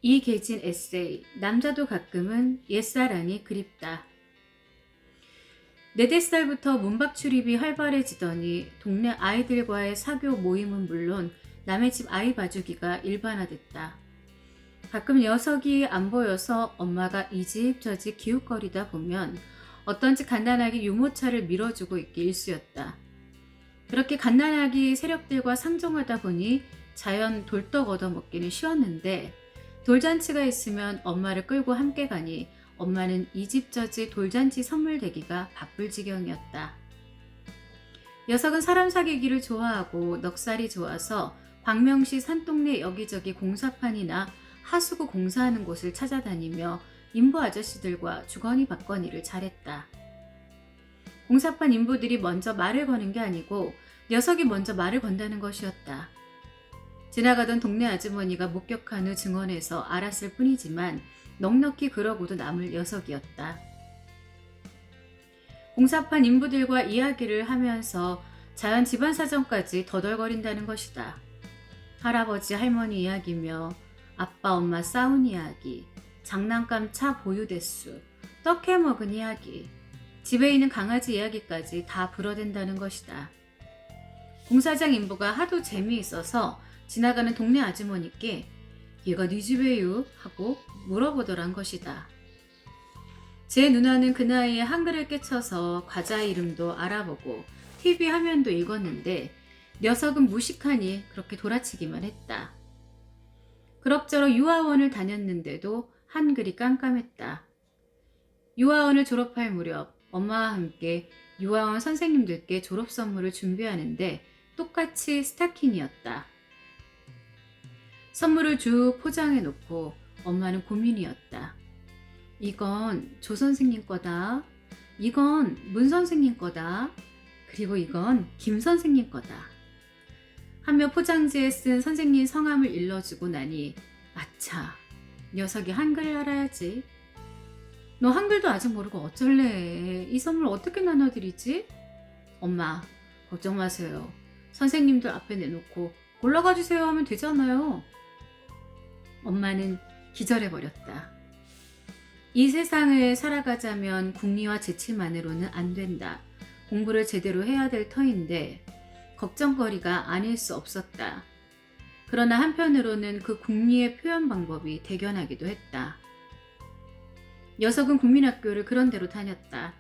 이계진 에세이. 남자도 가끔은 옛사랑이 그립다. 4~5살부터 문박 출입이 활발해지더니 동네 아이들과의 사교 모임은 물론 남의 집 아이 봐주기가 일반화됐다. 가끔 녀석이 안 보여서 엄마가 이 집 저 집 기웃거리다 보면 어떤지 갓난아기 유모차를 밀어주고 있기 일쑤였다. 그렇게 갓난아기 세력들과 상종하다 보니 자연 돌떡 얻어먹기는 쉬웠는데 돌잔치가 있으면 엄마를 끌고 함께 가니 엄마는 이 집 저 집 돌잔치 선물 대기가 바쁠 지경이었다. 녀석은 사람 사귀기를 좋아하고 넉살이 좋아서 광명시 산동네 여기저기 공사판이나 하수구 공사하는 곳을 찾아다니며 인부 아저씨들과 주거니 받거니를 잘했다. 공사판 인부들이 먼저 말을 거는 게 아니고 녀석이 먼저 말을 건다는 것이었다. 지나가던 동네 아주머니가 목격한 후 증언해서 알았을 뿐이지만 넉넉히 그러고도 남을 녀석이었다. 공사판 인부들과 이야기를 하면서 자연 집안 사정까지 더덜거린다는 것이다. 할아버지 할머니 이야기며 아빠 엄마 싸운 이야기, 장난감 차 보유 대수, 떡 해먹은 이야기, 집에 있는 강아지 이야기까지 다 불어댄다는 것이다. 공사장 인부가 하도 재미있어서 지나가는 동네 아주머니께 얘가 네 집에요? 하고 물어보더란 것이다. 제 누나는 그 나이에 한글을 깨쳐서 과자 이름도 알아보고 TV 화면도 읽었는데 녀석은 무식하니 그렇게 돌아치기만 했다. 그럭저럭 유아원을 다녔는데도 한글이 깜깜했다. 유아원을 졸업할 무렵 엄마와 함께 유아원 선생님들께 졸업 선물을 준비하는데 똑같이 스타킹이었다. 선물을 쭉 포장해 놓고 엄마는 고민이었다. 이건 조 선생님 거다. 이건 문 선생님 거다. 그리고 이건 김 선생님 거다. 하며 포장지에 쓴 선생님 성함을 일러주고 나니 아차, 녀석이 한글을 알아야지. 너 한글도 아직 모르고 어쩔래. 이 선물 어떻게 나눠드리지? 엄마, 걱정 마세요. 선생님들 앞에 내놓고 골라가 주세요 하면 되잖아요. 엄마는 기절해버렸다. 이 세상을 살아가자면 궁리와 재치만으로는 안 된다. 공부를 제대로 해야 될 터인데 걱정거리가 아닐 수 없었다. 그러나 한편으로는 그 궁리의 표현 방법이 대견하기도 했다. 녀석은 국민학교를 그런 대로 다녔다.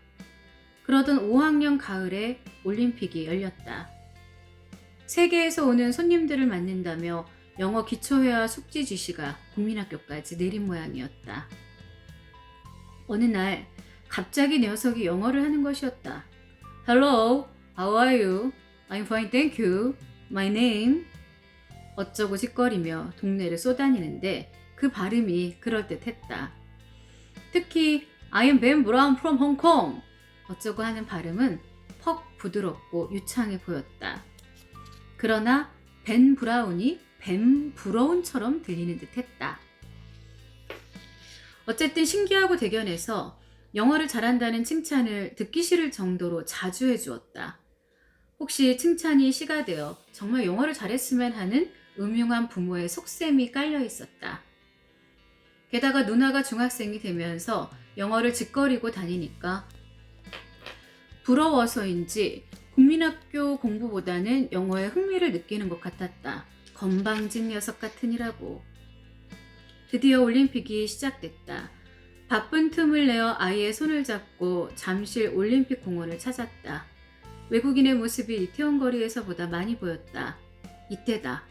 그러던 5학년 가을에 올림픽이 열렸다. 세계에서 오는 손님들을 맞는다며 영어 기초회화 숙지 지시가 국민학교까지 내린 모양이었다. 어느 날 갑자기 녀석이 영어를 하는 것이었다. Hello, how are you? I'm fine, thank you. My name. 어쩌고 짓거리며 동네를 쏘다니는데 그 발음이 그럴듯했다. 특히 I am Ben Brown from Hong Kong. 어쩌고 하는 발음은 퍽 부드럽고 유창해 보였다. 그러나 벤 브라운이 뱀 브라운처럼 들리는 듯 했다. 어쨌든 신기하고 대견해서 영어를 잘한다는 칭찬을 듣기 싫을 정도로 자주 해주었다. 혹시 칭찬이 시가 되어 정말 영어를 잘했으면 하는 음흉한 부모의 속셈이 깔려 있었다. 게다가 누나가 중학생이 되면서 영어를 짓거리고 다니니까 부러워서인지 국민학교 공부보다는 영어에 흥미를 느끼는 것 같았다. 건방진 녀석 같으니라고. 드디어 올림픽이 시작됐다. 바쁜 틈을 내어 아이의 손을 잡고 잠실 올림픽 공원을 찾았다. 외국인의 모습이 이태원 거리에서보다 많이 보였다. 이때다.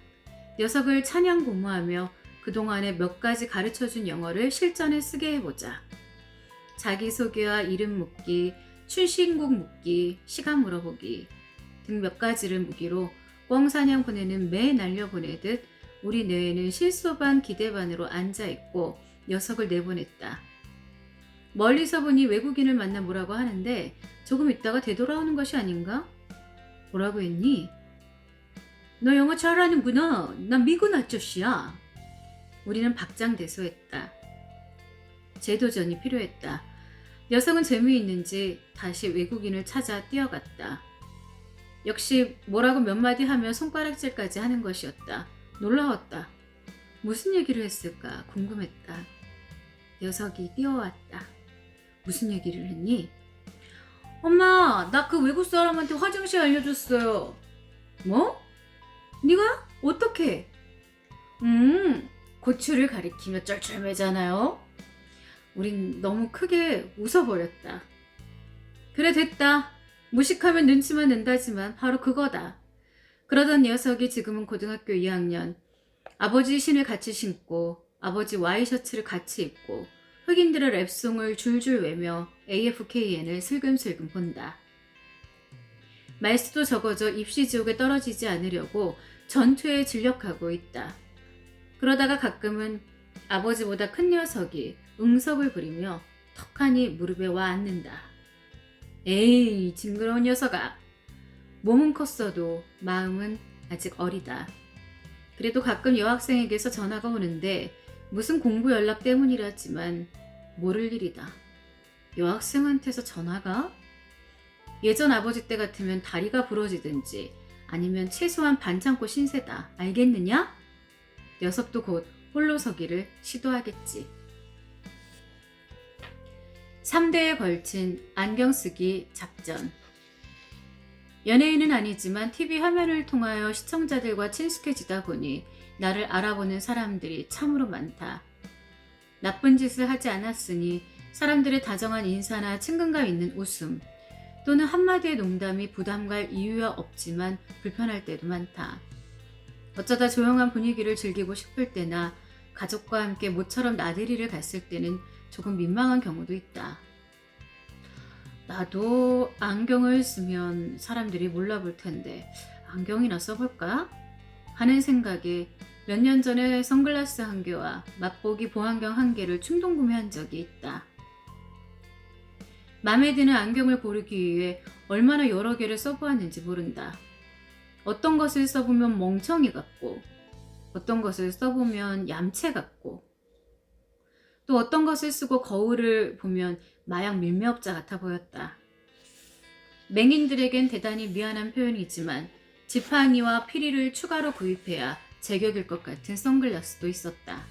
녀석을 찬양 고무하며 그동안에 몇 가지 가르쳐준 영어를 실전에 쓰게 해보자. 자기소개와 이름 묻기, 출신국 묻기, 시간 물어보기 등 몇 가지를 무기로 꿩사냥 보내는 매 날려보내듯 우리 뇌에는 실소 반 기대 반으로 앉아있고 녀석을 내보냈다. 멀리서 보니 외국인을 만나 뭐라고 하는데 조금 있다가 되돌아오는 것이 아닌가? 뭐라고 했니? 너 영어 잘하는구나. 난 미군 아저씨야. 우리는 박장대소했다. 재도전이 필요했다. 녀석은 재미있는지 다시 외국인을 찾아 뛰어갔다. 역시 뭐라고 몇 마디 하며 손가락질까지 하는 것이었다. 놀라웠다. 무슨 얘기를 했을까 궁금했다. 녀석이 뛰어왔다. 무슨 얘기를 했니? 엄마, 나 그 외국 사람한테 화장실 알려줬어요. 뭐? 네가? 어떻게? 고추를 가리키며 쩔쩔매잖아요. 우린 너무 크게 웃어버렸다. 그래 됐다. 무식하면 눈치만 낸다지만 바로 그거다. 그러던 녀석이 지금은 고등학교 2학년. 아버지 신을 같이 신고 아버지 와이셔츠를 같이 입고 흑인들의 랩송을 줄줄 외며 AFKN을 슬금슬금 본다. 말수도 적어져 입시 지옥에 떨어지지 않으려고 전투에 진력하고 있다. 그러다가 가끔은 아버지보다 큰 녀석이 응석을 부리며 턱하니 무릎에 와 앉는다. 에이, 징그러운 녀석아. 몸은 컸어도 마음은 아직 어리다. 그래도 가끔 여학생에게서 전화가 오는데 무슨 공부 연락 때문이라지만 모를 일이다. 여학생한테서 전화가? 예전 아버지 때 같으면 다리가 부러지든지 아니면 최소한 반창고 신세다. 알겠느냐? 녀석도 곧 홀로 서기를 시도하겠지. 3대에 걸친 안경 쓰기 작전. 연예인은 아니지만 TV 화면을 통하여 시청자들과 친숙해지다 보니 나를 알아보는 사람들이 참으로 많다. 나쁜 짓을 하지 않았으니 사람들의 다정한 인사나 친근감 있는 웃음 또는 한마디의 농담이 부담갈 이유야 없지만 불편할 때도 많다. 어쩌다 조용한 분위기를 즐기고 싶을 때나 가족과 함께 모처럼 나들이를 갔을 때는 조금 민망한 경우도 있다. 나도 안경을 쓰면 사람들이 몰라볼 텐데 안경이나 써볼까? 하는 생각에 몇 년 전에 선글라스 한 개와 맛보기 보안경 한 개를 충동 구매한 적이 있다. 마음에 드는 안경을 고르기 위해 얼마나 여러 개를 써보았는지 모른다. 어떤 것을 써보면 멍청이 같고 어떤 것을 써보면 얌체 같고 또 어떤 것을 쓰고 거울을 보면 마약 밀매업자 같아 보였다. 맹인들에겐 대단히 미안한 표현이지만 지팡이와 피리를 추가로 구입해야 제격일 것 같은 선글라스도 있었다.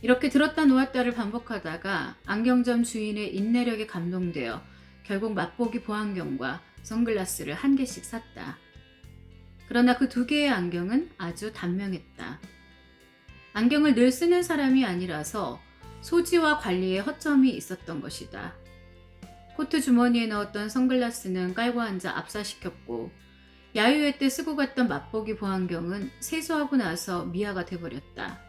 이렇게 들었다 놓았다를 반복하다가 안경점 주인의 인내력에 감동되어 결국 맛보기 보안경과 선글라스를 한 개씩 샀다. 그러나 그 두 개의 안경은 아주 단명했다. 안경을 늘 쓰는 사람이 아니라서 소지와 관리에 허점이 있었던 것이다. 코트 주머니에 넣었던 선글라스는 깔고 앉아 압사시켰고 야유회 때 쓰고 갔던 맛보기 보안경은 세수하고 나서 미아가 돼버렸다.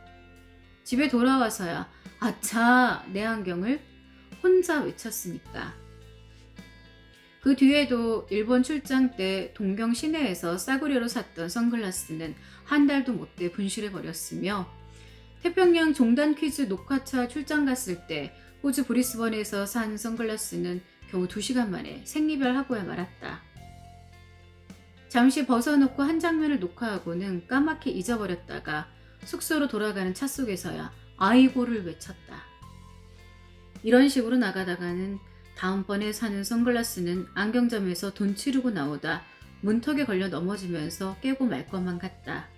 집에 돌아와서야 아차 내 안경을 혼자 외쳤으니까. 그 뒤에도 일본 출장 때 동경 시내에서 싸구려로 샀던 선글라스는 한 달도 못 돼 분실해버렸으며 태평양 종단 퀴즈 녹화차 출장 갔을 때 호주 브리스번에서 산 선글라스는 겨우 2시간 만에 생리별하고야 말았다. 잠시 벗어놓고 한 장면을 녹화하고는 까맣게 잊어버렸다가 숙소로 돌아가는 차 속에서야 아이고를 외쳤다. 이런 식으로 나가다가는 다음번에 사는 선글라스는 안경점에서 돈 치르고 나오다 문턱에 걸려 넘어지면서 깨고 말 것만 같다.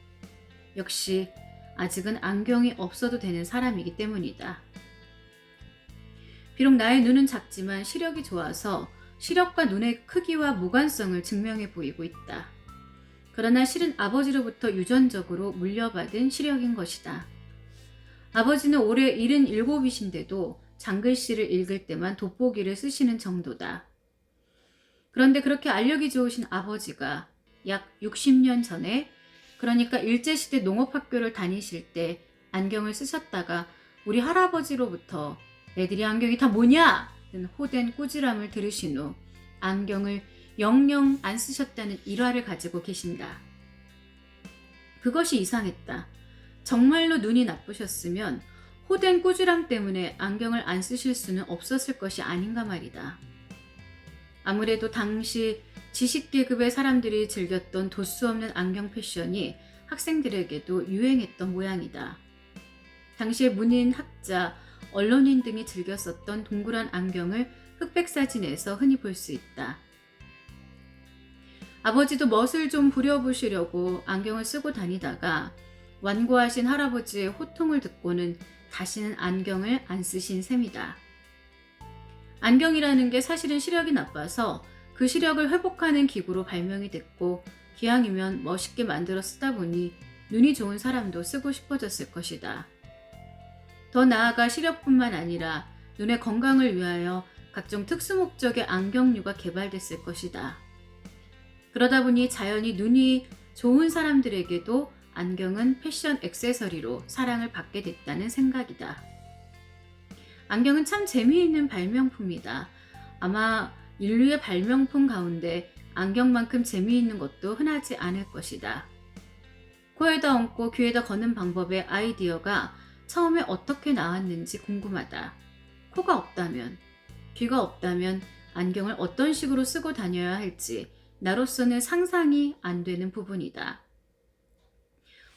역시 아직은 안경이 없어도 되는 사람이기 때문이다. 비록 나의 눈은 작지만 시력이 좋아서 시력과 눈의 크기와 무관성을 증명해 보이고 있다. 그러나 실은 아버지로부터 유전적으로 물려받은 시력인 것이다. 아버지는 올해 77이신데도 장글씨를 읽을 때만 돋보기를 쓰시는 정도다. 그런데 그렇게 알력이 좋으신 아버지가 약 60년 전에 그러니까 일제시대 농업학교를 다니실 때 안경을 쓰셨다가 우리 할아버지로부터 애들이 안경이 다 뭐냐? 는 호된 꾸지람을 들으신 후 안경을 영영 안 쓰셨다는 일화를 가지고 계신다. 그것이 이상했다. 정말로 눈이 나쁘셨으면 호된 꾸지람 때문에 안경을 안 쓰실 수는 없었을 것이 아닌가 말이다. 아무래도 당시 지식계급의 사람들이 즐겼던 도수 없는 안경 패션이 학생들에게도 유행했던 모양이다. 당시에 문인, 학자, 언론인 등이 즐겼었던 동그란 안경을 흑백 사진에서 흔히 볼 수 있다. 아버지도 멋을 좀 부려보시려고 안경을 쓰고 다니다가 완고하신 할아버지의 호통을 듣고는 다시는 안경을 안 쓰신 셈이다. 안경이라는 게 사실은 시력이 나빠서 그 시력을 회복하는 기구로 발명이 됐고, 기왕이면 멋있게 만들어 쓰다 보니 눈이 좋은 사람도 쓰고 싶어졌을 것이다. 더 나아가 시력뿐만 아니라 눈의 건강을 위하여 각종 특수 목적의 안경류가 개발됐을 것이다. 그러다 보니 자연히 눈이 좋은 사람들에게도 안경은 패션 액세서리로 사랑을 받게 됐다는 생각이다. 안경은 참 재미있는 발명품이다. 아마 인류의 발명품 가운데 안경만큼 재미있는 것도 흔하지 않을 것이다. 코에다 얹고 귀에다 거는 방법의 아이디어가 처음에 어떻게 나왔는지 궁금하다. 코가 없다면, 귀가 없다면 안경을 어떤 식으로 쓰고 다녀야 할지 나로서는 상상이 안 되는 부분이다.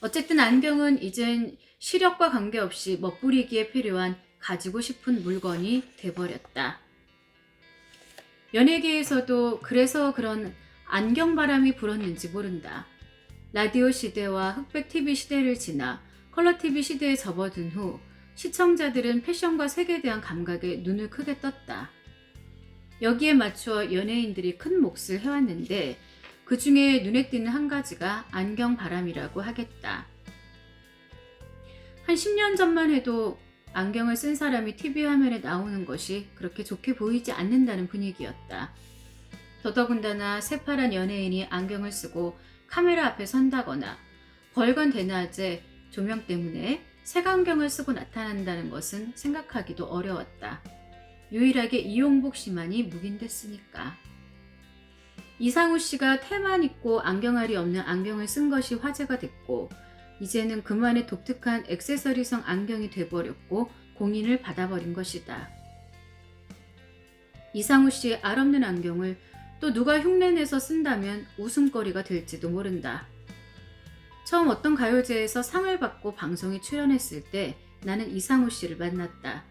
어쨌든 안경은 이젠 시력과 관계없이 멋부리기에 필요한 가지고 싶은 물건이 돼버렸다. 연예계에서도 그래서 그런 안경바람이 불었는지 모른다. 라디오 시대와 흑백 TV 시대를 지나 컬러 TV 시대에 접어든 후 시청자들은 패션과 색에 대한 감각에 눈을 크게 떴다. 여기에 맞추어 연예인들이 큰 몫을 해왔는데, 그 중에 눈에 띄는 한 가지가 안경바람이라고 하겠다. 한 10년 전만 해도 안경을 쓴 사람이 TV 화면에 나오는 것이 그렇게 좋게 보이지 않는다는 분위기였다. 더더군다나 새파란 연예인이 안경을 쓰고 카메라 앞에 선다거나 벌건 대낮에 조명 때문에 색안경을 쓰고 나타난다는 것은 생각하기도 어려웠다. 유일하게 이용복 씨만이 묵인됐으니까. 이상우 씨가 테만 있고 안경알이 없는 안경을 쓴 것이 화제가 됐고, 이제는 그만의 독특한 액세서리성 안경이 돼버렸고 공인을 받아버린 것이다. 이상우 씨의 알 없는 안경을 또 누가 흉내내서 쓴다면 웃음거리가 될지도 모른다. 처음 어떤 가요제에서 상을 받고 방송에 출연했을 때 나는 이상우 씨를 만났다.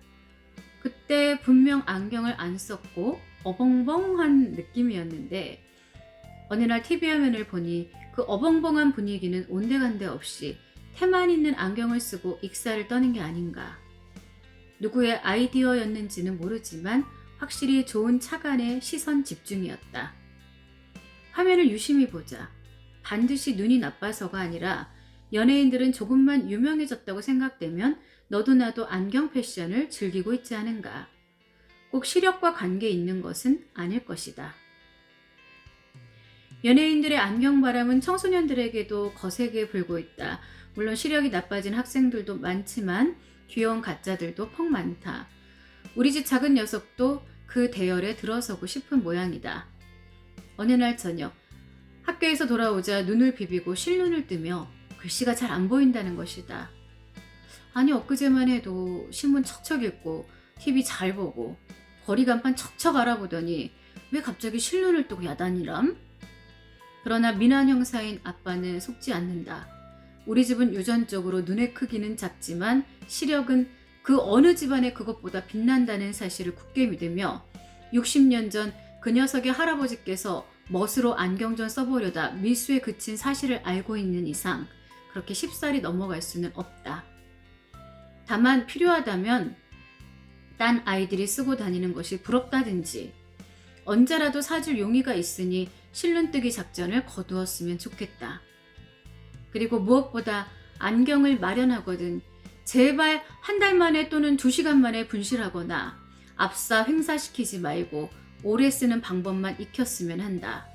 그때 분명 안경을 안 썼고 어벙벙한 느낌이었는데, 어느 날 TV 화면을 보니 그 어벙벙한 분위기는 온데간데 없이 테만 있는 안경을 쓰고 익사를 떠는 게 아닌가. 누구의 아이디어였는지는 모르지만 확실히 좋은 차관의 시선 집중이었다. 화면을 유심히 보자. 반드시 눈이 나빠서가 아니라 연예인들은 조금만 유명해졌다고 생각되면 너도 나도 안경 패션을 즐기고 있지 않은가. 꼭 시력과 관계 있는 것은 아닐 것이다. 연예인들의 안경바람은 청소년들에게도 거세게 불고 있다. 물론 시력이 나빠진 학생들도 많지만 귀여운 가짜들도 퍽 많다. 우리 집 작은 녀석도 그 대열에 들어서고 싶은 모양이다. 어느 날 저녁, 학교에서 돌아오자 눈을 비비고 실눈을 뜨며 글씨가 잘 안 보인다는 것이다. 아니, 엊그제만 해도 신문 척척 읽고 TV 잘 보고 거리 간판 척척 알아보더니 왜 갑자기 실눈을 뜨고 야단이람? 그러나 미남 형사인 아빠는 속지 않는다. 우리 집은 유전적으로 눈의 크기는 작지만 시력은 그 어느 집안의 그것보다 빛난다는 사실을 굳게 믿으며 60년 전 그 녀석의 할아버지께서 멋으로 안경 좀 써보려다 밀수에 그친 사실을 알고 있는 이상 그렇게 쉽사리 넘어갈 수는 없다. 다만 필요하다면 딴 아이들이 쓰고 다니는 것이 부럽다든지 언제라도 사줄 용의가 있으니 실눈뜨기 작전을 거두었으면 좋겠다. 그리고 무엇보다 안경을 마련하거든 제발 한 달 만에 또는 2시간 만에 분실하거나 압사 횡사시키지 말고 오래 쓰는 방법만 익혔으면 한다.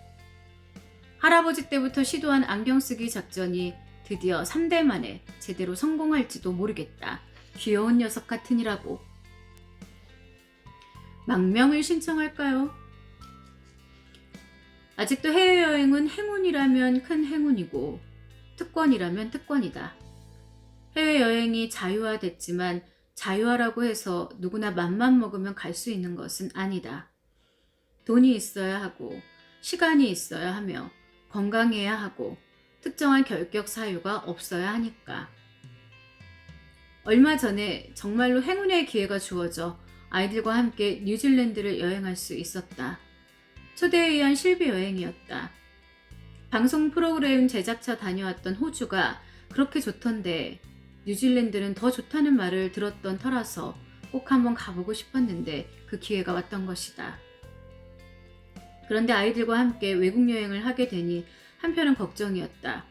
할아버지 때부터 시도한 안경 쓰기 작전이 드디어 3대 만에 제대로 성공할지도 모르겠다. 귀여운 녀석 같으니라고. 망명을 신청할까요? 아직도 해외여행은 행운이라면 큰 행운이고 특권이라면 특권이다. 해외여행이 자유화됐지만 자유화라고 해서 누구나 맘만 먹으면 갈 수 있는 것은 아니다. 돈이 있어야 하고 시간이 있어야 하며 건강해야 하고 특정한 결격 사유가 없어야 하니까. 얼마 전에 정말로 행운의 기회가 주어져 아이들과 함께 뉴질랜드를 여행할 수 있었다. 초대에 의한 실비 여행이었다. 방송 프로그램 제작차 다녀왔던 호주가 그렇게 좋던데 뉴질랜드는 더 좋다는 말을 들었던 터라서 꼭 한번 가보고 싶었는데 그 기회가 왔던 것이다. 그런데 아이들과 함께 외국 여행을 하게 되니 한편은 걱정이었다.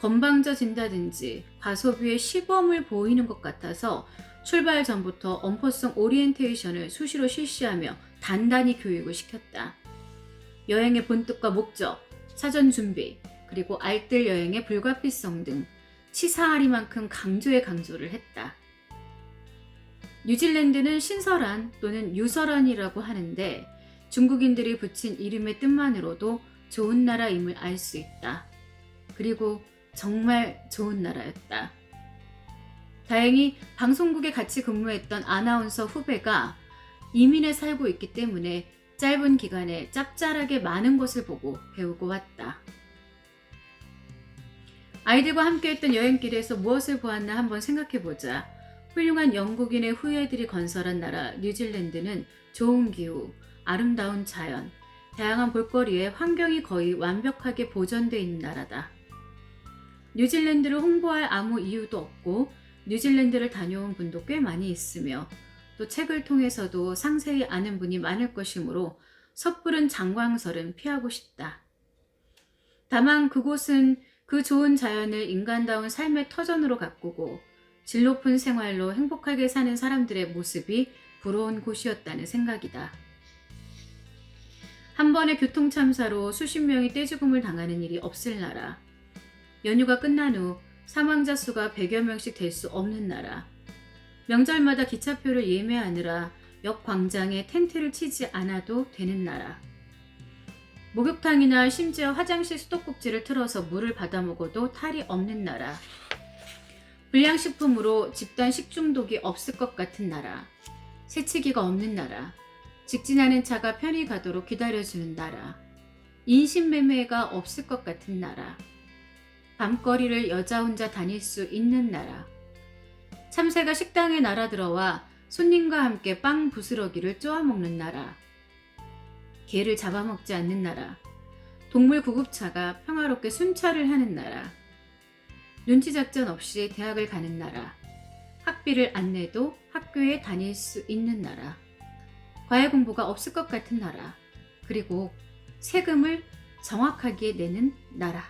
건방져진다든지 과소비의 시범을 보이는 것 같아서 출발 전부터 엄포성 오리엔테이션을 수시로 실시하며 단단히 교육을 시켰다. 여행의 본뜻과 목적, 사전 준비, 그리고 알뜰 여행의 불가피성 등 치사하리만큼 강조를 했다. 뉴질랜드는 신설한 또는 유설한이라고 하는데 중국인들이 붙인 이름의 뜻만으로도 좋은 나라임을 알 수 있다. 그리고 정말 좋은 나라였다. 다행히 방송국에 같이 근무했던 아나운서 후배가 이민에 살고 있기 때문에 짧은 기간에 짭짤하게 많은 것을 보고 배우고 왔다. 아이들과 함께했던 여행길에서 무엇을 보았나 한번 생각해보자. 훌륭한 영국인의 후예들이 건설한 나라 뉴질랜드는 좋은 기후, 아름다운 자연, 다양한 볼거리에 환경이 거의 완벽하게 보존되어 있는 나라다. 뉴질랜드를 홍보할 아무 이유도 없고 뉴질랜드를 다녀온 분도 꽤 많이 있으며 또 책을 통해서도 상세히 아는 분이 많을 것이므로 섣부른 장광설은 피하고 싶다. 다만 그곳은 그 좋은 자연을 인간다운 삶의 터전으로 가꾸고 질 높은 생활로 행복하게 사는 사람들의 모습이 부러운 곳이었다는 생각이다. 한 번의 교통참사로 수십 명이 떼죽음을 당하는 일이 없을 나라. 연휴가 끝난 후 사망자 수가 100여 명씩 될 수 없는 나라. 명절마다 기차표를 예매하느라 역 광장에 텐트를 치지 않아도 되는 나라. 목욕탕이나 심지어 화장실 수도꼭지를 틀어서 물을 받아 먹어도 탈이 없는 나라. 불량식품으로 집단 식중독이 없을 것 같은 나라. 새치기가 없는 나라. 직진하는 차가 편히 가도록 기다려주는 나라. 인신매매가 없을 것 같은 나라. 밤거리를 여자 혼자 다닐 수 있는 나라. 참새가 식당에 날아들어와 손님과 함께 빵 부스러기를 쪼아먹는 나라. 개를 잡아먹지 않는 나라. 동물 구급차가 평화롭게 순찰을 하는 나라. 눈치작전 없이 대학을 가는 나라. 학비를 안 내도 학교에 다닐 수 있는 나라. 과외 공부가 없을 것 같은 나라. 그리고 세금을 정확하게 내는 나라.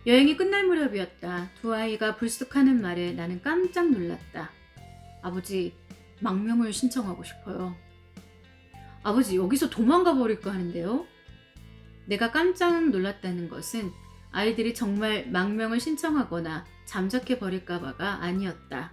여행이 끝날 무렵이었다. 두 아이가 불쑥하는 말에 나는 깜짝 놀랐다. 아버지, 망명을 신청하고 싶어요. 아버지, 여기서 도망가 버릴까 하는데요. 내가 깜짝 놀랐다는 것은 아이들이 정말 망명을 신청하거나 잠적해 버릴까 봐가 아니었다.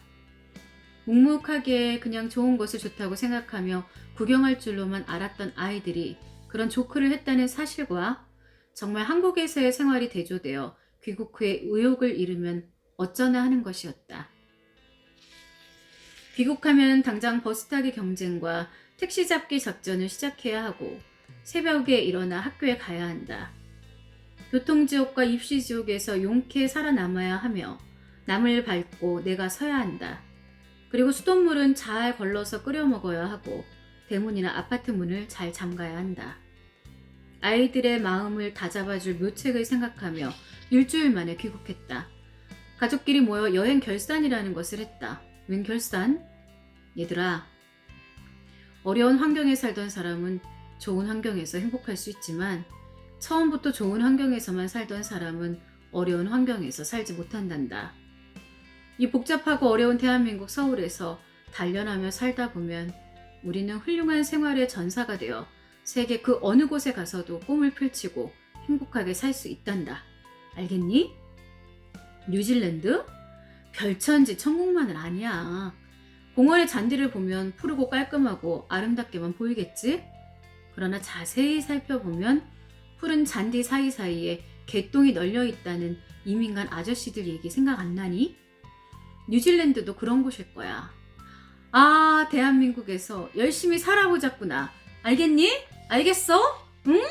묵묵하게 그냥 좋은 것을 좋다고 생각하며 구경할 줄로만 알았던 아이들이 그런 조크를 했다는 사실과 정말 한국에서의 생활이 대조되어 귀국 후에 의욕을 잃으면 어쩌나 하는 것이었다. 귀국하면 당장 버스 타기 경쟁과 택시 잡기 작전을 시작해야 하고 새벽에 일어나 학교에 가야 한다. 교통지옥과 입시지옥에서 용케 살아남아야 하며 남을 밟고 내가 서야 한다. 그리고 수돗물은 잘 걸러서 끓여 먹어야 하고 대문이나 아파트 문을 잘 잠가야 한다. 아이들의 마음을 다잡아줄 묘책을 생각하며 일주일 만에 귀국했다. 가족끼리 모여 여행 결산이라는 것을 했다. 웬 결산? 얘들아, 어려운 환경에 살던 사람은 좋은 환경에서 행복할 수 있지만 처음부터 좋은 환경에서만 살던 사람은 어려운 환경에서 살지 못한단다. 이 복잡하고 어려운 대한민국 서울에서 단련하며 살다 보면 우리는 훌륭한 생활의 전사가 되어 세계 그 어느 곳에 가서도 꿈을 펼치고 행복하게 살 수 있단다. 알겠니? 뉴질랜드? 별천지 천국만은 아니야. 공원의 잔디를 보면 푸르고 깔끔하고 아름답게만 보이겠지? 그러나 자세히 살펴보면 푸른 잔디 사이사이에 개똥이 널려있다는 이민간 아저씨들 얘기 생각 안 나니? 뉴질랜드도 그런 곳일 거야. 아, 대한민국에서 열심히 살아보자꾸나. 알겠니? 알겠어? 응?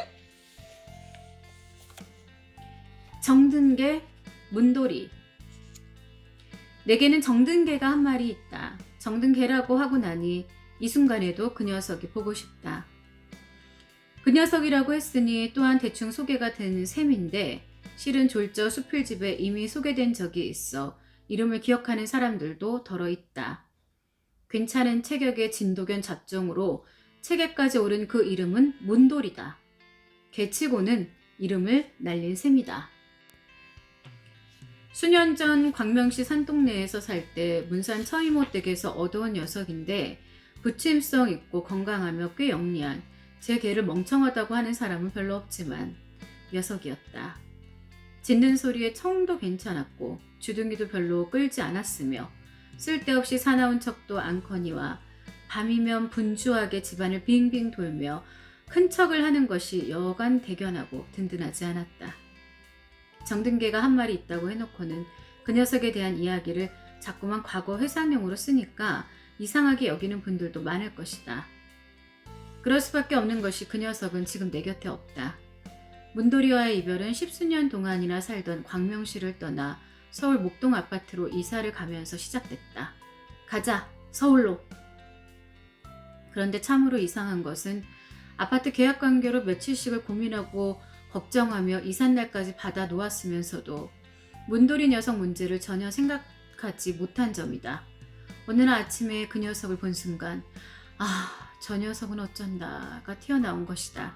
정든개, 문돌이. 내게는 정든개가 한 마리 있다. 정든개라고 하고 나니 이 순간에도 그 녀석이 보고 싶다. 그 녀석이라고 했으니 또한 대충 소개가 되는 셈인데 실은 졸저 수필집에 이미 소개된 적이 있어 이름을 기억하는 사람들도 덜어 있다. 괜찮은 체격의 진도견 잡종으로 체계까지 오른 그 이름은 문돌이다. 개치고는 이름을 날린 셈이다. 수년 전 광명시 산동네에서 살 때 문산 처이모 댁에서 얻어온 녀석인데 부침성 있고 건강하며 꽤 영리한, 제 개를 멍청하다고 하는 사람은 별로 없지만 녀석이었다. 짖는 소리에 청도 괜찮았고 주둥이도 별로 끌지 않았으며 쓸데없이 사나운 척도 않거니와 밤이면 분주하게 집안을 빙빙 돌며 큰 척을 하는 것이 여간 대견하고 든든하지 않았다. 정든개가 한 마리 있다고 해놓고는 그 녀석에 대한 이야기를 자꾸만 과거 회상용으로 쓰니까 이상하게 여기는 분들도 많을 것이다. 그럴 수밖에 없는 것이 그 녀석은 지금 내 곁에 없다. 문돌이와의 이별은 10수년 동안이나 살던 광명시를 떠나 서울 목동 아파트로 이사를 가면서 시작됐다. 가자, 서울로. 그런데 참으로 이상한 것은 아파트 계약 관계로 며칠씩을 고민하고 걱정하며 이삿날까지 받아 놓았으면서도 문돌이 녀석 문제를 전혀 생각하지 못한 점이다. 어느 날 아침에 그 녀석을 본 순간 저 녀석은 어쩐다가 튀어나온 것이다.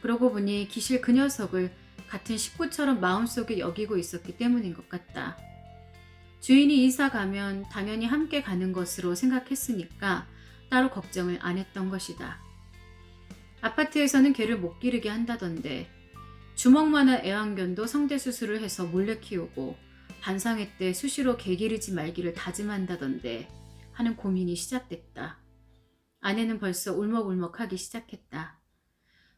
그러고 보니 기실 그 녀석을 같은 식구처럼 마음속에 여기고 있었기 때문인 것 같다. 주인이 이사 가면 당연히 함께 가는 것으로 생각했으니까 따로 걱정을 안 했던 것이다. 아파트에서는 개를 못 기르게 한다던데 주먹만한 애완견도 성대 수술을 해서 몰래 키우고 반상회 때 수시로 개 기르지 말기를 다짐한다던데 하는 고민이 시작됐다. 아내는 벌써 울먹울먹하기 시작했다.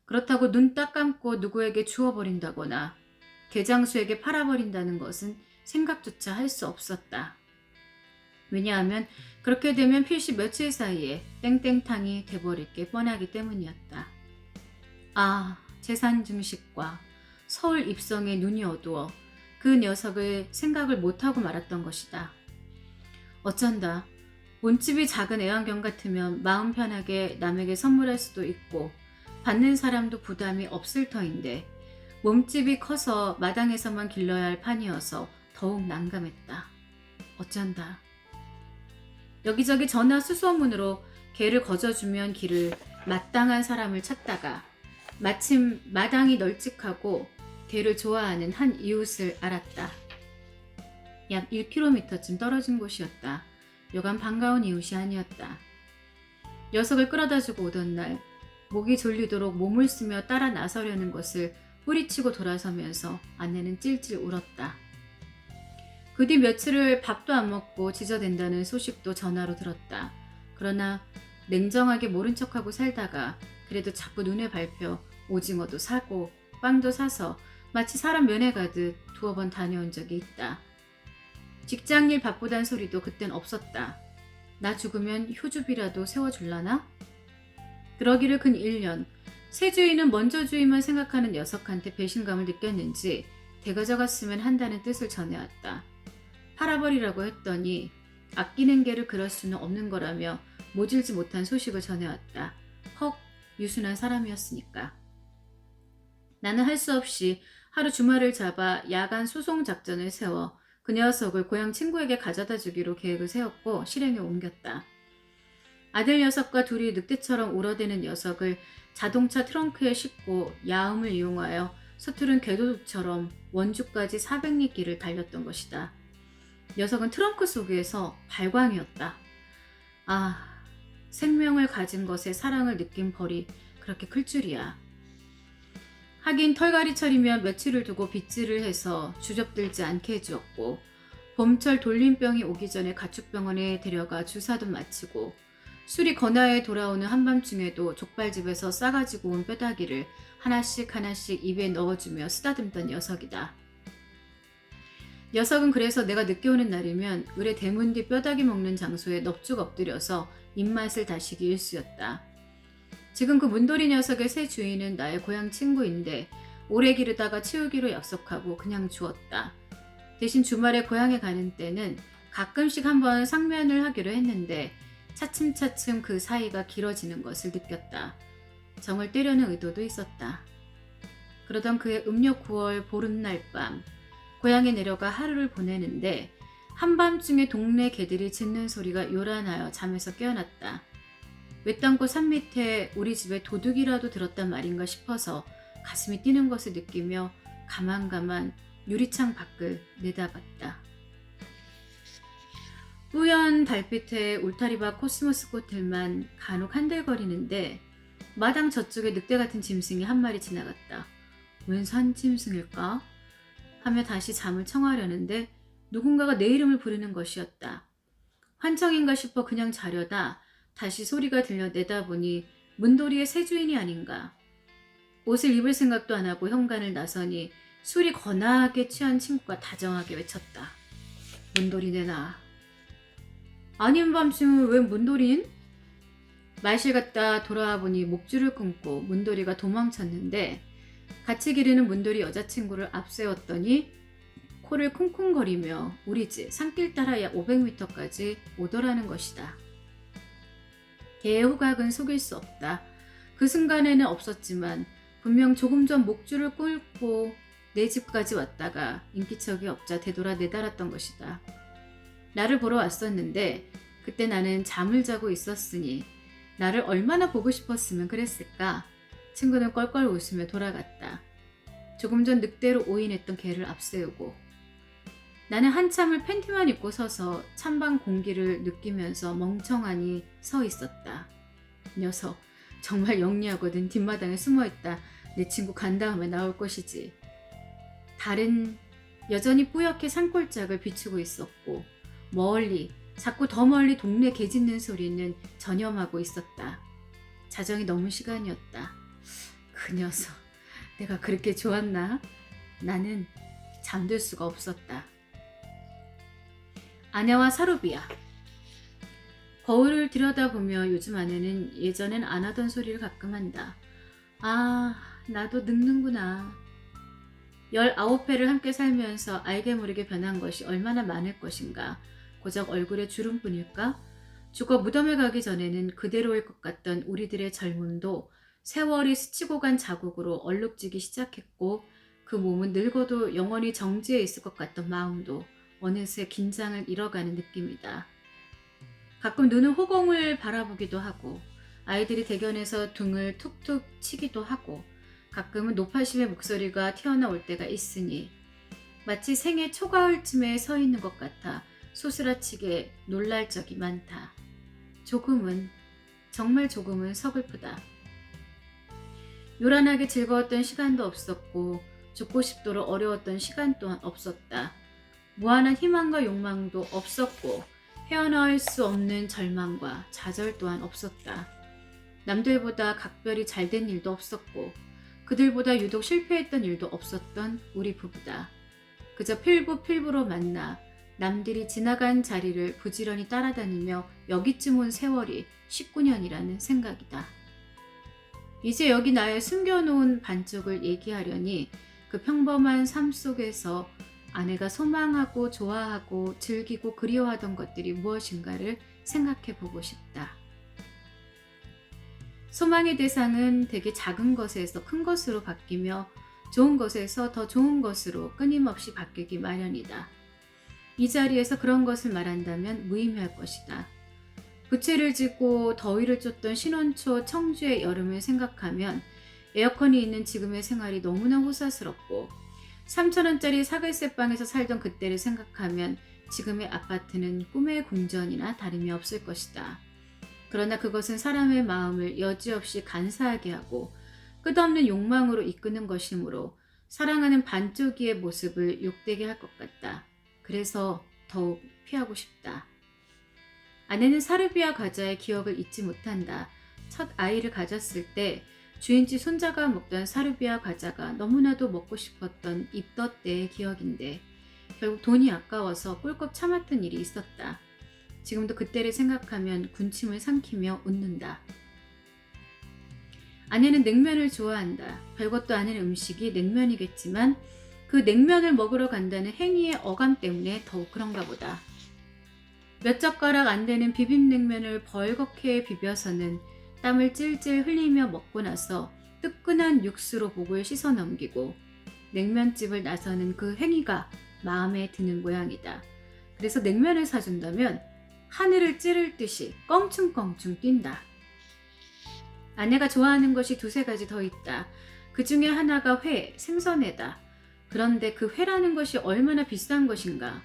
그렇다고 눈 딱 감고 누구에게 주워버린다거나 개장수에게 팔아버린다는 것은 생각조차 할 수 없었다. 왜냐하면 그렇게 되면 필시 며칠 사이에 땡땡탕이 돼버릴 게 뻔하기 때문이었다. 재산 증식과 서울 입성에 눈이 어두워 그 녀석을 생각을 못하고 말았던 것이다. 어쩐다. 몸집이 작은 애완견 같으면 마음 편하게 남에게 선물할 수도 있고 받는 사람도 부담이 없을 터인데 몸집이 커서 마당에서만 길러야 할 판이어서 더욱 난감했다. 어쩐다. 여기저기 전화 수소문으로 개를 거저주면 기를 마땅한 사람을 찾다가 마침 마당이 널찍하고 개를 좋아하는 한 이웃을 알았다. 약 1km쯤 떨어진 곳이었다. 여간 반가운 이웃이 아니었다. 녀석을 끌어다주고 오던 날 목이 졸리도록 몸을 쓰며 따라 나서려는 것을 뿌리치고 돌아서면서 아내는 찔찔 울었다. 그 뒤 며칠을 밥도 안 먹고 지저댄다는 소식도 전화로 들었다. 그러나 냉정하게 모른 척하고 살다가 그래도 자꾸 눈에 밟혀 오징어도 사고 빵도 사서 마치 사람 면회 가듯 두어 번 다녀온 적이 있다. 직장일 바쁘단 소리도 그땐 없었다. 나 죽으면 효주비라도 세워줄라나? 그러기를 근 1년 새 주인은 먼저 주인만 생각하는 녀석한테 배신감을 느꼈는지 되가져갔으면 한다는 뜻을 전해왔다. 팔아버리라고 했더니 아끼는 개를 그럴 수는 없는 거라며 모질지 못한 소식을 전해왔다. 헉, 유순한 사람이었으니까. 나는 할 수 없이 하루 주말을 잡아 야간 소송 작전을 세워 그 녀석을 고향 친구에게 가져다 주기로 계획을 세웠고 실행에 옮겼다. 아들 녀석과 둘이 늑대처럼 울어대는 녀석을 자동차 트렁크에 싣고 야음을 이용하여 서투른 궤도처럼 원주까지 400리 길을 달렸던 것이다. 녀석은 트렁크 속에서 발광이었다. 생명을 가진 것에 사랑을 느낀 벌이 그렇게 클 줄이야. 하긴 털갈이철이면 며칠을 두고 빗질을 해서 주접들지 않게 해주었고 봄철 돌림병이 오기 전에 가축병원에 데려가 주사도 마치고 술이 건하에 돌아오는 한밤중에도 족발집에서 싸가지고 온 뼈다귀를 하나씩 하나씩 입에 넣어주며 쓰다듬던 녀석이다. 녀석은 그래서 내가 늦게 오는 날이면 을의 대문 뒤 뼈다귀 먹는 장소에 넙죽 엎드려서 입맛을 다시기 일쑤였다. 지금 그 문돌이 녀석의 새 주인은 나의 고향 친구인데 오래 기르다가 치우기로 약속하고 그냥 주었다. 대신 주말에 고향에 가는 때는 가끔씩 한번 상면을 하기로 했는데 차츰차츰 그 사이가 길어지는 것을 느꼈다. 정을 떼려는 의도도 있었다. 그러던 그의 음력 9월 보름날 밤 고향에 내려가 하루를 보내는데 한밤중에 동네 개들이 짖는 소리가 요란하여 잠에서 깨어났다. 외딴 곳 산 밑에 우리 집에 도둑이라도 들었단 말인가 싶어서 가슴이 뛰는 것을 느끼며 가만가만 유리창 밖을 내다봤다. 뿌연 달빛에 울타리밭 코스모스 꽃들만 간혹 한들거리는데 마당 저쪽에 늑대 같은 짐승이 한 마리 지나갔다. 웬 산짐승일까? 하며 다시 잠을 청하려는데 누군가가 내 이름을 부르는 것이었다. 환청인가 싶어 그냥 자려다 다시 소리가 들려 내다보니 문도리의 새 주인이 아닌가. 옷을 입을 생각도 안 하고 현관을 나서니 술이 거나하게 취한 친구가 다정하게 외쳤다. 문도리 내놔. 아닌 밤중에 왜 문도린? 말실 갔다 돌아와 보니 목줄을 끊고 문도리가 도망쳤는데 같이 기르는 문도리 여자친구를 앞세웠더니 코를 쿵쿵거리며 우리 집 산길 따라 약 500m까지 오더라는 것이다. 개의 후각은 속일 수 없다. 그 순간에는 없었지만 분명 조금 전 목줄을 끌고 내 집까지 왔다가 인기척이 없자 되돌아 내달았던 것이다. 나를 보러 왔었는데 그때 나는 잠을 자고 있었으니 나를 얼마나 보고 싶었으면 그랬을까. 친구는 껄껄 웃으며 돌아갔다. 조금 전 늑대로 오인했던 개를 앞세우고 나는 한참을 팬티만 입고 서서 찬방 공기를 느끼면서 멍청하니 서 있었다. 녀석 정말 영리하거든. 뒷마당에 숨어있다. 내 친구 간 다음에 나올 것이지. 달은 여전히 뿌옇게 산골짜기를 비추고 있었고 멀리 자꾸 더 멀리 동네 개 짖는 소리는 전염하고 있었다. 자정이 넘은 시간이었다. 그 녀석 내가 그렇게 좋았나? 나는 잠들 수가 없었다. 아내와 사루비야. 거울을 들여다보며 요즘 아내는 예전엔 안 하던 소리를 가끔 한다. 아, 나도 늙는구나. 19회를 함께 살면서 알게 모르게 변한 것이 얼마나 많을 것인가. 고작 얼굴에 주름뿐일까? 죽어 무덤에 가기 전에는 그대로일 것 같던 우리들의 젊음도 세월이 스치고 간 자국으로 얼룩지기 시작했고 그 몸은 늙어도 영원히 정지해 있을 것 같던 마음도 어느새 긴장을 잃어가는 느낌이다. 가끔 눈은 호공을 바라보기도 하고 아이들이 대견해서 등을 툭툭 치기도 하고 가끔은 노파심의 목소리가 튀어나올 때가 있으니 마치 생애 초가을쯤에 서 있는 것 같아 소스라치게 놀랄 적이 많다. 조금은 정말 조금은 서글프다. 요란하게 즐거웠던 시간도 없었고 죽고 싶도록 어려웠던 시간 또한 없었다. 무한한 희망과 욕망도 없었고 헤어나올 수 없는 절망과 좌절 또한 없었다. 남들보다 각별히 잘된 일도 없었고 그들보다 유독 실패했던 일도 없었던 우리 부부다. 그저 필부로 만나 남들이 지나간 자리를 부지런히 따라다니며 여기쯤 온 세월이 19년이라는 생각이다. 이제 여기 나의 숨겨놓은 반쪽을 얘기하려니 그 평범한 삶 속에서 아내가 소망하고 좋아하고 즐기고 그리워하던 것들이 무엇인가를 생각해 보고 싶다. 소망의 대상은 되게 작은 것에서 큰 것으로 바뀌며 좋은 것에서 더 좋은 것으로 끊임없이 바뀌기 마련이다. 이 자리에서 그런 것을 말한다면 무의미할 것이다. 부채를 지고 더위를 쫓던 신혼초 청주의 여름을 생각하면 에어컨이 있는 지금의 생활이 너무나 호사스럽고 3,000원짜리 사글세 방에서 살던 그때를 생각하면 지금의 아파트는 꿈의 궁전이나 다름이 없을 것이다. 그러나 그것은 사람의 마음을 여지없이 간사하게 하고 끝없는 욕망으로 이끄는 것이므로 사랑하는 반쪽이의 모습을 욕되게 할 것 같다. 그래서 더욱 피하고 싶다. 아내는 사르비아 과자의 기억을 잊지 못한다. 첫 아이를 가졌을 때 주인집 손자가 먹던 사르비아 과자가 너무나도 먹고 싶었던 입덧 때의 기억인데 결국 돈이 아까워서 꿀꺽 참았던 일이 있었다. 지금도 그때를 생각하면 군침을 삼키며 웃는다. 아내는 냉면을 좋아한다. 별것도 아닌 음식이 냉면이겠지만 그 냉면을 먹으러 간다는 행위의 어감 때문에 더욱 그런가 보다. 몇 젓가락 안 되는 비빔냉면을 벌겋게 비벼서는 땀을 찔찔 흘리며 먹고 나서 뜨끈한 육수로 목을 씻어 넘기고 냉면집을 나서는 그 행위가 마음에 드는 모양이다. 그래서 냉면을 사준다면 하늘을 찌를 듯이 껑충껑충 뛴다. 아내가 좋아하는 것이 두세 가지 더 있다. 그 중에 하나가 회, 생선회다. 그런데 그 회라는 것이 얼마나 비싼 것인가.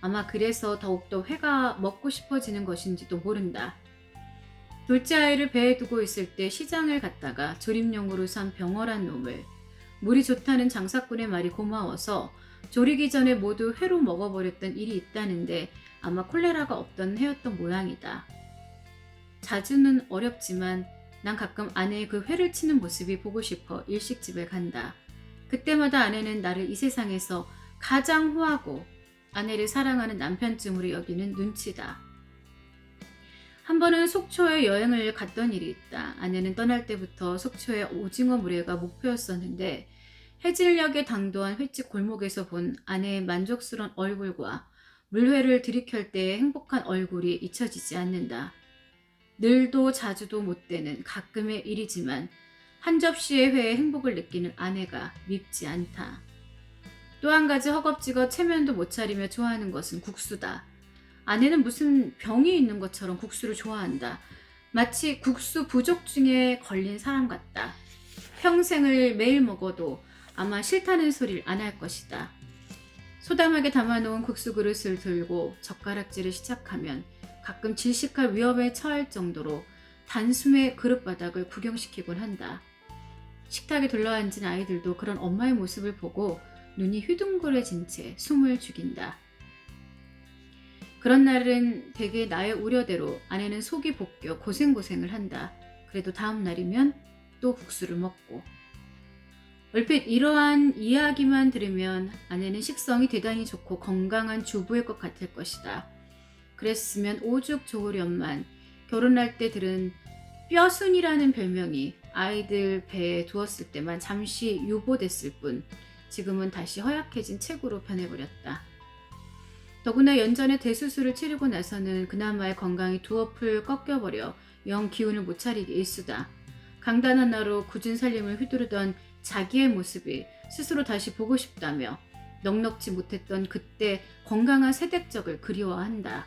아마 그래서 더욱더 회가 먹고 싶어지는 것인지도 모른다. 둘째 아이를 배에 두고 있을 때 시장을 갔다가 조림용으로 산 병어란 놈을 물이 좋다는 장사꾼의 말이 고마워서 조리기 전에 모두 회로 먹어버렸던 일이 있다는데 아마 콜레라가 없던 해였던 모양이다. 자주는 어렵지만 난 가끔 아내의 그 회를 치는 모습이 보고 싶어 일식집에 간다. 그때마다 아내는 나를 이 세상에서 가장 후하고 아내를 사랑하는 남편쯤으로 여기는 눈치다. 한 번은 속초에 여행을 갔던 일이 있다. 아내는 떠날 때부터 속초의 오징어 물회가 목표였었는데 해질녘에 당도한 횟집 골목에서 본 아내의 만족스러운 얼굴과 물회를 들이켤 때의 행복한 얼굴이 잊혀지지 않는다. 늘도 자주도 못 되는 가끔의 일이지만 한 접시의 회에 행복을 느끼는 아내가 밉지 않다. 또 한 가지 허겁지겁 체면도 못 차리며 좋아하는 것은 국수다. 아내는 무슨 병이 있는 것처럼 국수를 좋아한다. 마치 국수 부족 중에 걸린 사람 같다. 평생을 매일 먹어도 아마 싫다는 소리를 안 할 것이다. 소담하게 담아놓은 국수 그릇을 들고 젓가락질을 시작하면 가끔 질식할 위험에 처할 정도로 단숨에 그릇바닥을 구경시키곤 한다. 식탁에 둘러앉은 아이들도 그런 엄마의 모습을 보고 눈이 휘둥그레진 채 숨을 죽인다. 그런 날은 대개 나의 우려대로 아내는 속이 볶여 고생고생을 한다. 그래도 다음 날이면 또 국수를 먹고. 얼핏 이러한 이야기만 들으면 아내는 식성이 대단히 좋고 건강한 주부일 것 같을 것이다. 그랬으면 오죽 좋으련만 결혼할 때 들은 뼈순이라는 별명이 아이들 배에 두었을 때만 잠시 유보됐을 뿐 지금은 다시 허약해진 책으로 변해버렸다. 더구나 연전에 대수술을 치르고 나서는 그나마의 건강이 두어풀 꺾여버려 영 기운을 못 차리기 일쑤다. 강단 하나로 굳은 살림을 휘두르던 자기의 모습이 스스로 다시 보고 싶다며 넉넉지 못했던 그때 건강한 새댁적을 그리워한다.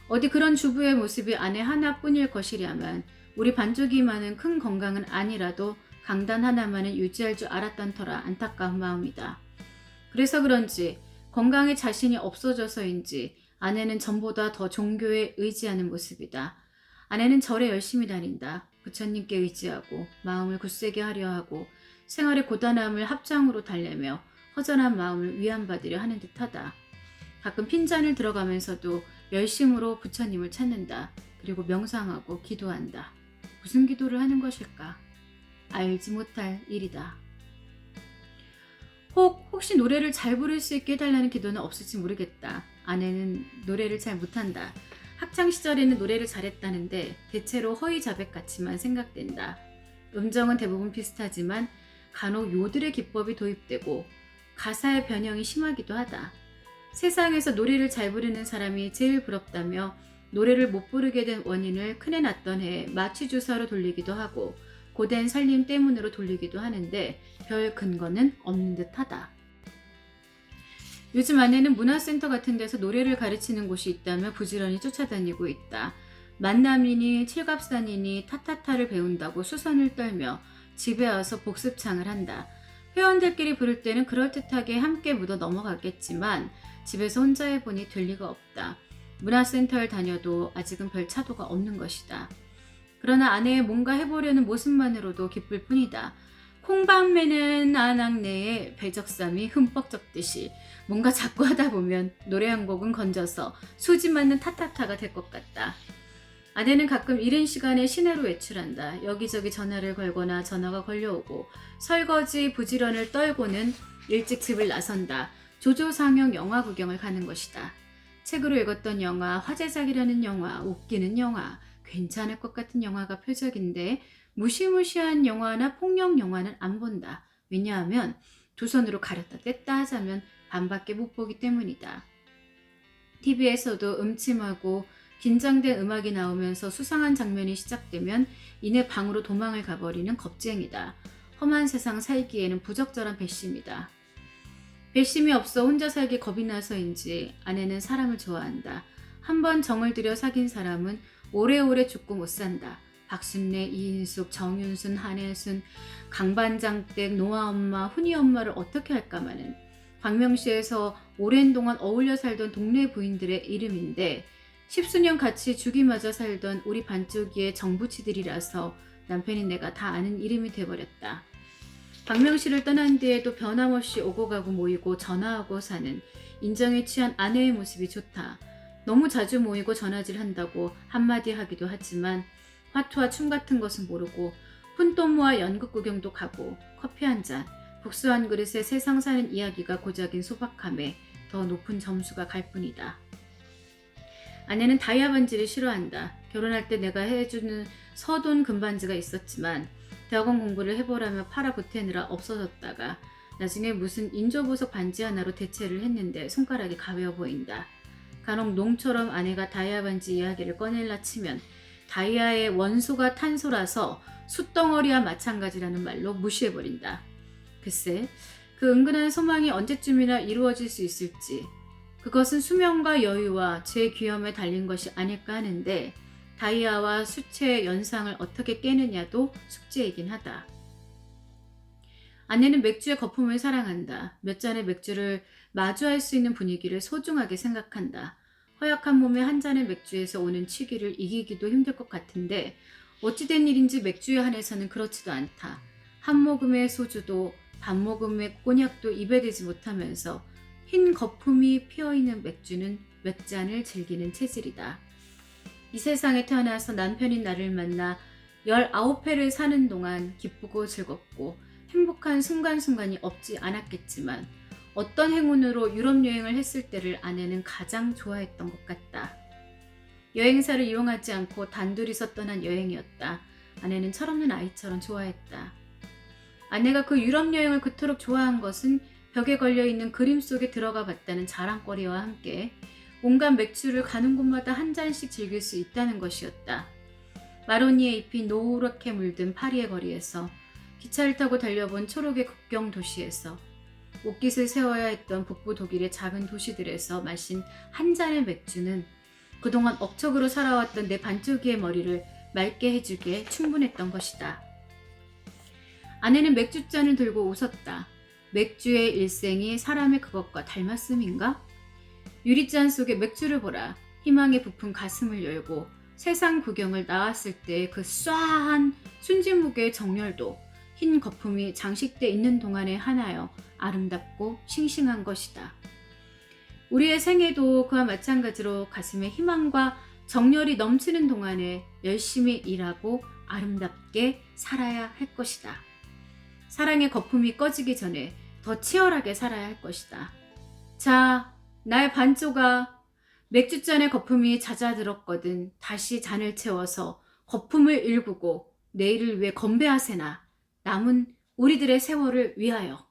어디 그런 주부의 모습이 아내 하나뿐일 것이랴만 우리 반쪽이만은 큰 건강은 아니라도 강단 하나만은 유지할 줄 알았던 터라 안타까운 마음이다. 그래서 그런지 건강에 자신이 없어져서인지 아내는 전보다 더 종교에 의지하는 모습이다. 아내는 절에 열심히 다닌다. 부처님께 의지하고 마음을 굳세게 하려 하고 생활의 고단함을 합장으로 달래며 허전한 마음을 위안받으려 하는 듯하다. 가끔 핀잔을 들어가면서도 열심으로 부처님을 찾는다. 그리고 명상하고 기도한다. 무슨 기도를 하는 것일까? 알지 못할 일이다. 혹시 노래를 잘 부를 수 있게 해달라는 기도는 없을지 모르겠다. 아내는 노래를 잘 못한다. 학창시절에는 노래를 잘했다는데 대체로 허위자백같이만 생각된다. 음정은 대부분 비슷하지만 간혹 요들의 기법이 도입되고 가사의 변형이 심하기도 하다. 세상에서 노래를 잘 부르는 사람이 제일 부럽다며 노래를 못 부르게 된 원인을 큰애 낳던 해에 마취주사로 돌리기도 하고 고된 살림 때문으로 돌리기도 하는데 별 근거는 없는 듯하다. 요즘 아내는 문화센터 같은 데서 노래를 가르치는 곳이 있다며 부지런히 쫓아다니고 있다. 만남이니 칠갑산이니 타타타를 배운다고 수선을 떨며 집에 와서 복습창을 한다. 회원들끼리 부를 때는 그럴듯하게 함께 묻어 넘어가겠지만 집에서 혼자 해보니 될 리가 없다. 문화센터를 다녀도 아직은 별 차도가 없는 것이다. 그러나 아내의 뭔가 해보려는 모습만으로도 기쁠 뿐이다. 콩밥 매는 아낙네에 배적삼이 흠뻑 적듯이 뭔가 자꾸 하다 보면 노래 한 곡은 건져서 수지 맞는 타타타가 될 것 같다. 아내는 가끔 이른 시간에 시내로 외출한다. 여기저기 전화를 걸거나 전화가 걸려오고 설거지 부지런을 떨고는 일찍 집을 나선다. 조조상영 영화 구경을 가는 것이다. 책으로 읽었던 영화, 화제작이라는 영화, 웃기는 영화, 괜찮을 것 같은 영화가 표적인데 무시무시한 영화나 폭력 영화는 안 본다. 왜냐하면 두 손으로 가렸다 뗐다 하자면 반밖에 못 보기 때문이다. TV에서도 음침하고 긴장된 음악이 나오면서 수상한 장면이 시작되면 이내 방으로 도망을 가버리는 겁쟁이다. 험한 세상 살기에는 부적절한 배심이다. 배심이 없어 혼자 살기 겁이 나서인지 아내는 사람을 좋아한다. 한번 정을 들여 사귄 사람은 오래오래 죽고 못 산다. 박순례, 이인숙, 정윤순, 한혜순, 강반장댁, 노아 엄마, 훈이 엄마를 어떻게 할까마는 광명시에서 오랜 동안 어울려 살던 동네 부인들의 이름인데 십수년 같이 죽이마저 살던 우리 반쪽이의 정부치들이라서 남편인 내가 다 아는 이름이 돼버렸다. 광명시를 떠난 뒤에도 변함없이 오고 가고 모이고 전화하고 사는 인정에 취한 아내의 모습이 좋다. 너무 자주 모이고 전화질 한다고 한마디 하기도 하지만 화투와 춤 같은 것은 모르고 푼돈 모아 연극 구경도 가고 커피 한 잔, 국수 한 그릇에 세상 사는 이야기가 고작인 소박함에 더 높은 점수가 갈 뿐이다. 아내는 다이아 반지를 싫어한다. 결혼할 때 내가 해주는 서돈 금반지가 있었지만 대학원 공부를 해보라며 팔아 보태느라 없어졌다가 나중에 무슨 인조보석 반지 하나로 대체를 했는데 손가락이 가벼워 보인다. 간혹 농처럼 아내가 다이아 반지 이야기를 꺼낼라 치면 다이아의 원소가 탄소라서 숯덩어리와 마찬가지라는 말로 무시해버린다. 글쎄, 그 은근한 소망이 언제쯤이나 이루어질 수 있을지, 그것은 수명과 여유와 제 귀염에 달린 것이 아닐까 하는데 다이아와 수채의 연상을 어떻게 깨느냐도 숙제이긴 하다. 아내는 맥주의 거품을 사랑한다. 몇 잔의 맥주를 마주할 수 있는 분위기를 소중하게 생각한다. 허약한 몸에 한 잔의 맥주에서 오는 취기를 이기기도 힘들 것 같은데 어찌된 일인지 맥주에 한해서는 그렇지도 않다. 한 모금의 소주도 반 모금의 꼬냑도 입에 대지 못하면서 흰 거품이 피어있는 맥주는 몇 잔을 즐기는 체질이다. 이 세상에 태어나서 남편인 나를 만나 19회를 사는 동안 기쁘고 즐겁고 행복한 순간순간이 없지 않았겠지만 어떤 행운으로 유럽 여행을 했을 때를 아내는 가장 좋아했던 것 같다. 여행사를 이용하지 않고 단둘이서 떠난 여행이었다. 아내는 철없는 아이처럼 좋아했다. 아내가 그 유럽 여행을 그토록 좋아한 것은 벽에 걸려있는 그림 속에 들어가 봤다는 자랑거리와 함께 온갖 맥주를 가는 곳마다 한 잔씩 즐길 수 있다는 것이었다. 마로니에 잎이 노랗게 물든 파리의 거리에서, 기차를 타고 달려본 초록의 국경 도시에서, 옷깃을 세워야 했던 북부 독일의 작은 도시들에서 마신 한 잔의 맥주는 그동안 억척으로 살아왔던 내 반쪽이의 머리를 맑게 해주기에 충분했던 것이다. 아내는 맥주잔을 들고 웃었다. 맥주의 일생이 사람의 그것과 닮았음인가? 유리잔 속에 맥주를 보라. 희망에 부푼 가슴을 열고 세상 구경을 나왔을 때 그 쏴한 순진무게의 정열도 흰 거품이 장식돼 있는 동안에 하나여 아름답고 싱싱한 것이다. 우리의 생애도 그와 마찬가지로 가슴에 희망과 정열이 넘치는 동안에 열심히 일하고 아름답게 살아야 할 것이다. 사랑의 거품이 꺼지기 전에 더 치열하게 살아야 할 것이다. 자, 나의 반쪽아, 맥주잔의 거품이 잦아들었거든 다시 잔을 채워서 거품을 일구고 내일을 위해 건배하세나. 남은 우리들의 세월을 위하여.